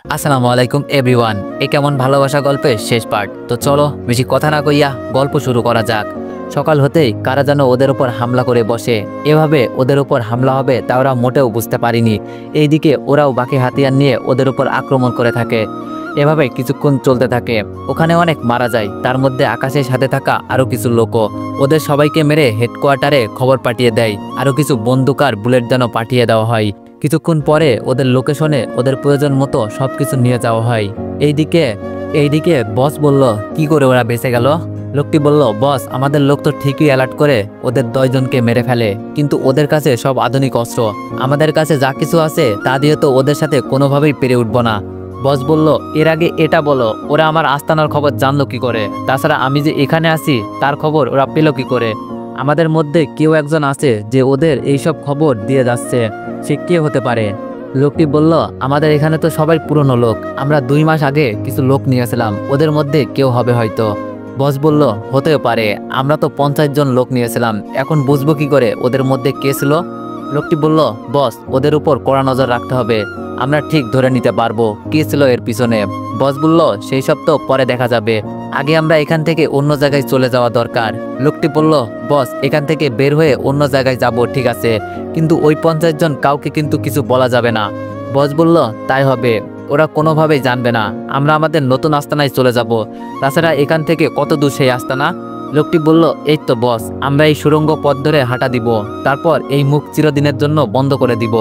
আসসালামু আলাইকুম এভরিওয়ান। এই কেমন ভালোবাসা গল্পের শেষ পার্ট। তো চলো বেশি কথা না কইয়া গল্প শুরু করা যাক। সকাল হতেই কারা যেন ওদের উপর হামলা করে বসে। এভাবে ওদের উপর হামলা হবে তা ওরা মোটেও বুঝতে পারিনি। এইদিকে ওরাও বাকি হাতিয়ার নিয়ে ওদের উপর আক্রমণ করে থাকে। এভাবে কিছুক্ষণ চলতে থাকে। ওখানে অনেক মারা যায়, তার মধ্যে আকাশের সাথে থাকা আরও কিছু লোকও। ওদের সবাইকে মেরে হেডকোয়ার্টারে খবর পাঠিয়ে দেয়। আরও কিছু বন্দুক আর বুলেট যেন পাঠিয়ে দেওয়া হয়। কিছুক্ষণ পরে ওদের লোকেশনে ওদের প্রয়োজন মতো সবকিছু নিয়ে যাওয়া হয়। এইদিকে বস বলল, কি করে ওরা বেঁচে গেল? লোকটি বলল, বস, আমাদের লোক তো ঠিকই অ্যালার্ট করে ওদের 10 জনকে মেরে ফেলে, কিন্তু ওদের কাছে সব আধুনিক অস্ত্র। আমাদের কাছে যা কিছু আছে তা দিয়ে তো ওদের সাথে কোনোভাবেই পেরে উঠব না। বস বলল, এর আগে এটা বলো, ওরা আমার আস্তানার খবর জানলো কি করে? তাছাড়া আমি যে এখানে আছি তার খবর ওরা পেল কি করে? আমাদের মধ্যে কেউ একজন আছে যে ওদের এইসব খবর দিয়ে যাচ্ছে। সে কে হতে পারে? লোকটি বলল, আমাদের এখানে তো সবাই পুরনো লোক। আমরা 2 মাস আগে কিছু লোক নিয়েছিলাম, ওদের মধ্যে কেউ হবে হয়তো। বস বলল, হতেও পারে, আমরা তো 50 জন লোক নিয়েছিলাম, এখন বুঝবো কি করে ওদের মধ্যে কে ছিল? লোকটি বলল, বস, ওদের উপর কড়া নজর রাখতে হবে, আমরা ঠিক ধরে নিতে পারবো কে ছিল এর পিছনে। বস বলল, সেই সব তো পরে দেখা যাবে, আগে আমরা এখান থেকে অন্য জায়গায় চলে যাওয়া দরকার। লোকটি বলল, বস, এখান থেকে বের হয়ে অন্য জায়গায় যাব, ঠিক আছে, কিন্তু ওই 50 জন কাউকে কিন্তু কিছু বলা যাবে না। বস বলল, তাই হবে, ওরা কোনোভাবেই জানবে না। আমরা আমাদের নতুন আস্তানায় চলে যাব। তাছাড়া এখান থেকে কত দূর সেই আস্তানা? লোকটি বলল, এই তো বস, আমরা এই সুড়ঙ্গ পথ ধরে হাঁটা দিব, তারপর এই মুখ চিরদিনের জন্য বন্ধ করে দিব,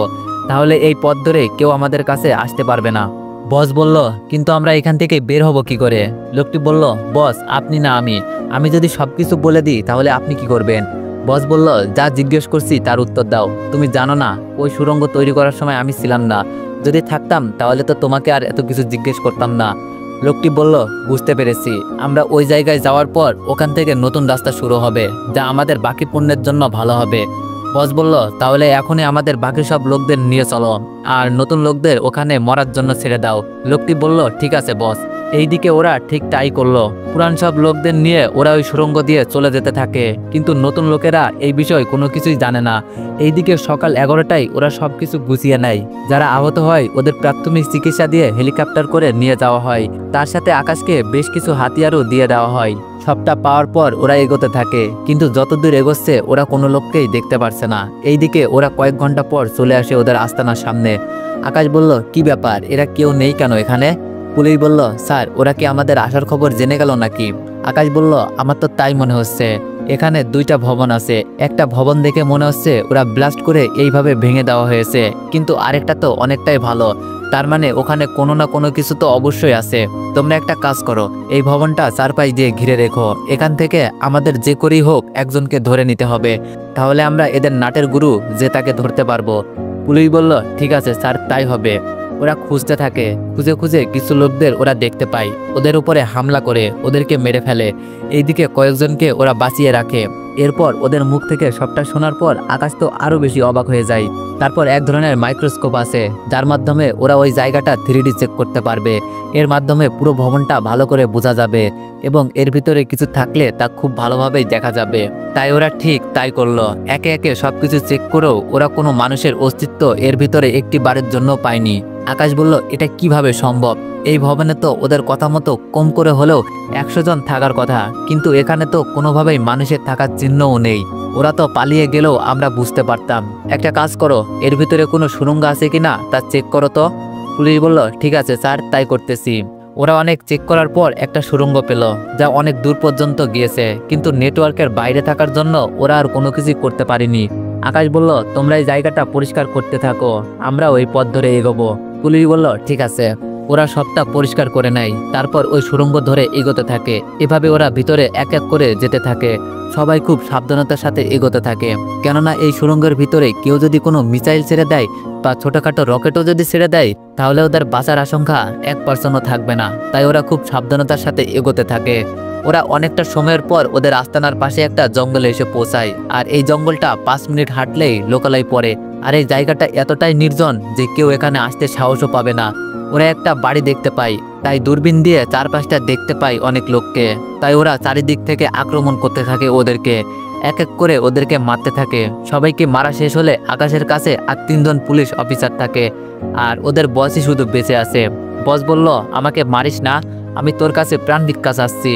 তাহলে এই পথ ধরে কেউ আমাদের কাছে আসতে পারবে না। বস বলল, কিন্তু আমরা এখান থেকে বের হব কি করে? লোকটি বলল, বস, আপনি না আমি যদি সবকিছু বলে দিই তাহলে আপনি কি করবেন? বস বলল, যা জিজ্ঞেস করছি তার উত্তর দাও। তুমি জানো না ওই সুড়ঙ্গ তৈরি করার সময় আমি ছিলাম না, যদি থাকতাম তাহলে তো তোমাকে আর এত কিছু জিজ্ঞেস করতাম না। লোকটি বলল, বুঝতে পেরেছি, আমরা ওই জায়গায় যাওয়ার পর ওখান থেকে নতুন রাস্তা শুরু হবে, যা আমাদের বাকি পণ্যের জন্য ভালো হবে। বস বলল, তাহলে এখনই আমাদের বাকি সব লোকদের নিয়ে চলো, আর নতুন লোকদের ওখানে মরার জন্য ছেড়ে দাও। লোকটি বলল, ঠিক আছে বস। এইদিকে ওরা ঠিক তাই করলো। পুরান সব লোকদের নিয়ে ওরা ওই সুড়ঙ্গ দিয়ে চলে যেতে থাকে, কিন্তু নতুন লোকেরা এই বিষয় কোনো কিছুই জানে না। এইদিকে সকাল 11টায় ওরা সবকিছু গুছিয়ে নেয়। যারা আহত হয় ওদের প্রাথমিক চিকিৎসা দিয়ে হেলিকপ্টার করে নিয়ে যাওয়া হয়, তার সাথে আকাশকে বেশ কিছু হাতিয়ারও দিয়ে দেওয়া হয়। সবটা পাওয়ার পর ওরা এগোতে থাকে, কিন্তু যতদূর এগোচ্ছে ওরা কোনো লোককেই দেখতে পারছে না। এইদিকে ওরা কয়েক ঘন্টা পর চলে আসে ওদের আস্তানার সামনে। আকাশ বলল, কি ব্যাপার, এরা কেউ নেই কেন এখানে? পুলিশ বলল, স্যার, ওরা কি আমাদের আসার খবর জেনে গেল নাকি? আকাশ বলল, আমার তো তাই মনে হচ্ছে। এখানে 2টা ভবন আছে, একটা ভবন দেখে মনে হচ্ছে ওরা ব্লাস্ট করে এইভাবে ভেঙে দেওয়া হয়েছে, কিন্তু আরেকটা তো অনেকটাই ভালো, তার মানে ওখানে কোনো না কোনো কিছু তো অবশ্যই আছে। তোমরা একটা কাজ করো, এই ভবনটা চারপাশ দিয়ে ঘিরে রেখো, এখান থেকে আমাদের যে করেই হোক একজনকে ধরে নিতে হবে, তাহলে আমরা এদের নাটের গুরু যে তাকে ধরতে পারবো। পুলিশ বলল, ঠিক আছে স্যার, তাই হবে। ওরা খুঁজতে থাকে, খুঁজে খুঁজে কিছু লোকদের ওরা দেখতে পায়, ওদের উপরে হামলা করে ওদেরকে মেরে ফেলে। এইদিকে কয়েকজনকে ওরা বাঁচিয়ে রাখে। এরপর ওদের মুখ থেকে সবটা শোনার পর আকাশ তো আরও বেশি অবাক হয়ে যায়। তারপর এক ধরনের মাইক্রোস্কোপ আছে, যার মাধ্যমে ওরা ওই জায়গাটা 3D চেক করতে পারবে। এর মাধ্যমে পুরো ভবনটা ভালো করে বোঝা যাবে, এবং এর ভিতরে কিছু থাকলে তা খুব ভালোভাবেই দেখা যাবে। তাই ওরা ঠিক তাই করলো। একে একে সবকিছু চেক করেও ওরা কোনো মানুষের অস্তিত্ব এর ভিতরে একটি বারের জন্য পায়নি। আকাশ বলল, এটা কিভাবে সম্ভব? এই ভবনে তো ওদের কথা মতো কম করে হলেও 100 জন থাকার কথা, কিন্তু এখানে তো কোনোভাবেই মানুষের থাকার চিহ্নও নেই। ওরা তো পালিয়ে গেলেও আমরা বুঝতে পারতাম। একটা কাজ করো, এর ভিতরে কোনো সুড়ঙ্গ আছে কিনা তা চেক করো তো। পুলিশ বলল, ঠিক আছে স্যার, তাই করতেছি। ওরা অনেক চেক করার পর একটা সুড়ঙ্গ পেল, যা অনেক দূর পর্যন্ত গিয়েছে, কিন্তু নেটওয়ার্কের বাইরে থাকার জন্য ওরা আর কোনো কিছুই করতে পারেনি। আকাশ বলল, তোমরা এই জায়গাটা পরিষ্কার করতে থাকো, আমরা ওই পথ ধরে এগোবো। পুলিশ বলল, ঠিক আছে। ওরা সবটা পরিষ্কার করে নেয়, তারপর ওই সুড়ঙ্গ ধরে এগোতে থাকে। এভাবে ওরা ভিতরে এক এক করে যেতে থাকে। সবাই খুব সাবধানতার সাথে এগোতে থাকে, কেননা এই সুড়ঙ্গের ভিতরে কেউ যদি কোনো মিসাইল ছেড়ে দেয় বা ছোটখাটো রকেটও যদি ছেড়ে দেয়, তাহলে ওদের বাঁচার আশঙ্কা 1%ও থাকবে না। তাই ওরা খুব সাবধানতার সাথে এগোতে থাকে। ওরা অনেকটা সময়ের পর ওদের আস্তানার পাশে একটা জঙ্গলে এসে পৌঁছায়, আর এই জঙ্গলটা 5 মিনিট হাঁটলেই লোকালয় পড়ে। আর এই জায়গাটা এতটাই নির্জন যে কেউ এখানে আসতে সাহসও পাবে না। ওরা একটা বাড়ি দেখতে পায়, তাই দূরবীন দিয়ে চারপাশটা দেখতে পায় অনেক লোককে। তাই ওরা চারিদিক থেকে আক্রমণ করতে থাকে ওদেরকে, এক এক করে ওদেরকে মারতে থাকে। সবাইকে মারা শেষ হলে আকাশের কাছে আর 3 জন পুলিশ অফিসার থাকে, আর ওদের বসই শুধু বেঁচে আছে। বস বলল, আমাকে মারিস না, আমি তোর কাছে প্রাণ ভিক্ষা চাচ্ছি।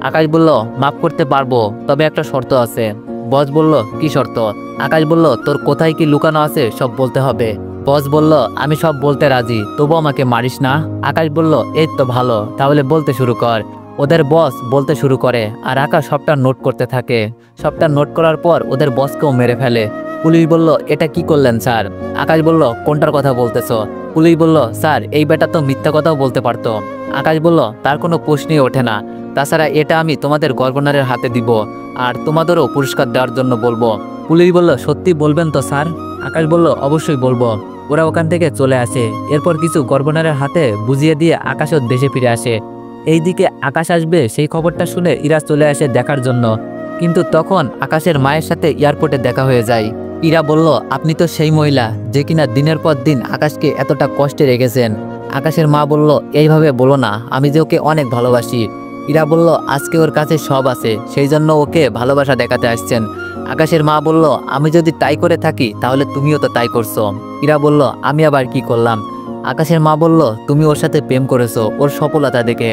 আকাশ বলল, মাফ করতে পারবো, তবে একটা শর্ত আছে। বস বলল, কি শর্ত? আকাশ বলল, তোর কোথায় কি লুকানো আছে সব বলতে হবে। বস বলল, আমি সব বলতে রাজি, তবু আমাকে মারিস না। আকাশ বলল, এই তো ভালো, তাহলে বলতে শুরু কর। ওদের বস বলতে শুরু করে আর আকাশ সবটা নোট করতে থাকে। সবটা নোট করার পর ওদের বসকেও মেরে ফেলে। পুলিশ বলল, এটা কি করলেন স্যার? আকাশ বলল, কোনটার কথা বলতেছো? পুলিশ বলল, স্যার এই বেটা তো মিথ্যা কথাও বলতে পারতো। আকাশ বলল, তার কোনো প্রশ্নই ওঠে না, তাছাড়া এটা আমি তোমাদের গভর্নরের হাতে দিব আর তোমাদেরও পুরস্কার দেওয়ার জন্য বলবো। পুলিশ বলল, সত্যি বলবেন তো স্যার? আকাশ বলল, অবশ্যই বলবো। ওরা ওখান থেকে চলে আসে। এরপর কিছু গভর্নরের হাতে বুঝিয়ে দিয়ে আকাশও দেশে ফিরে আসে। এইদিকে আকাশ আসবে সেই খবরটা শুনে ইরা চলে আসে দেখার জন্য, কিন্তু তখন আকাশের মায়ের সাথে এয়ারপোর্টে দেখা হয়ে যায়। ইরা বলল, আপনি তো সেই মহিলা যে কিনা দিনের পর দিন আকাশকে এতটা কষ্টে রেখেছেন। আকাশের মা বলল, এইভাবে বলো না, আমি যে ওকে অনেক ভালোবাসি। ইরা বলল, আজকে ওর কাছে সব আছে, সেই জন্য ওকে ভালোবাসা দেখাতে আসছেন। আকাশের মা বলল, আমি যদি তাই করে থাকি তাহলে তুমিও তো তাই করছো। ইরা বলল, আমি আবার কি করলাম? আকাশের মা বলল, তুমি ওর সাথে প্রেম করেছো ওর সফলতা দেখে।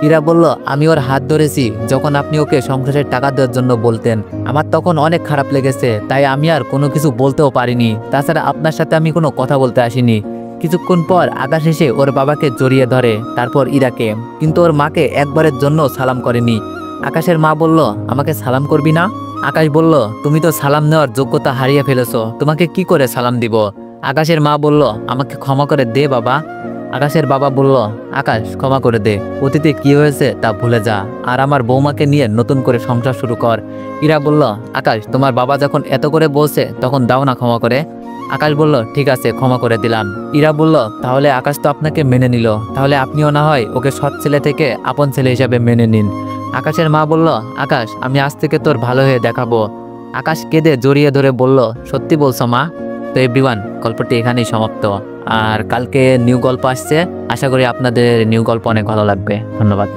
ইরা বলল, আমি ওর হাত ধরেছি যখন আপনি ওকে সংসারের টাকা দেওয়ার জন্য বলতেন। আমার তখন অনেক খারাপ লেগেছে, তাই আমি আর কোনো কিছু বলতেও পারিনি। তাছাড়া আপনার সাথে আমি কোনো কথা বলতে আসিনি। কিছুক্ষণ পর আকাশ এসে ওর বাবাকে জড়িয়ে ধরে, তারপর ইরাকে, কিন্তু ওর মাকে একবারের জন্য সালাম করেনি। আকাশের মা বলল, আমাকে সালাম করবি না? আকাশ বলল, তুমি তো সালাম নেওয়ার যোগ্যতা হারিয়ে ফেলেছো, তোমাকে কি করে সালাম দিব? আকাশের মা বলল, আমাকে ক্ষমা করে দে বাবা। আকাশের বাবা বলল, আকাশ ক্ষমা করে দে, অতীতে কি হয়েছে তা ভুলে যা আর আমার বৌমাকে নিয়ে নতুন করে সংসার শুরু কর। ইরা বলল, আকাশ তোমার বাবা যখন এত করে বলছে তখন দাও না ক্ষমা করে। আকাশ বলল, ঠিক আছে ক্ষমা করে দিলাম। ইরা বলল, তাহলে আকাশ তো আপনাকে মেনে নিল, তাহলে আপনিও না হয় ওকে সৎ ছেলে থেকে আপন ছেলে হিসাবে মেনে নিন। আকাশের মা বলল, আকাশ আমি আজ থেকে তোর ভালো হয়ে দেখাবো। আকাশ কেঁদে জড়িয়ে ধরে বলল, সত্যি বলছো মা? তো এভরিওয়ান, গল্পটি এখানেই সমাপ্ত। আর কালকে নিউ গল্প আসছে, আশা করি আপনাদের নিউ গল্প অনেক ভালো লাগবে। ধন্যবাদ।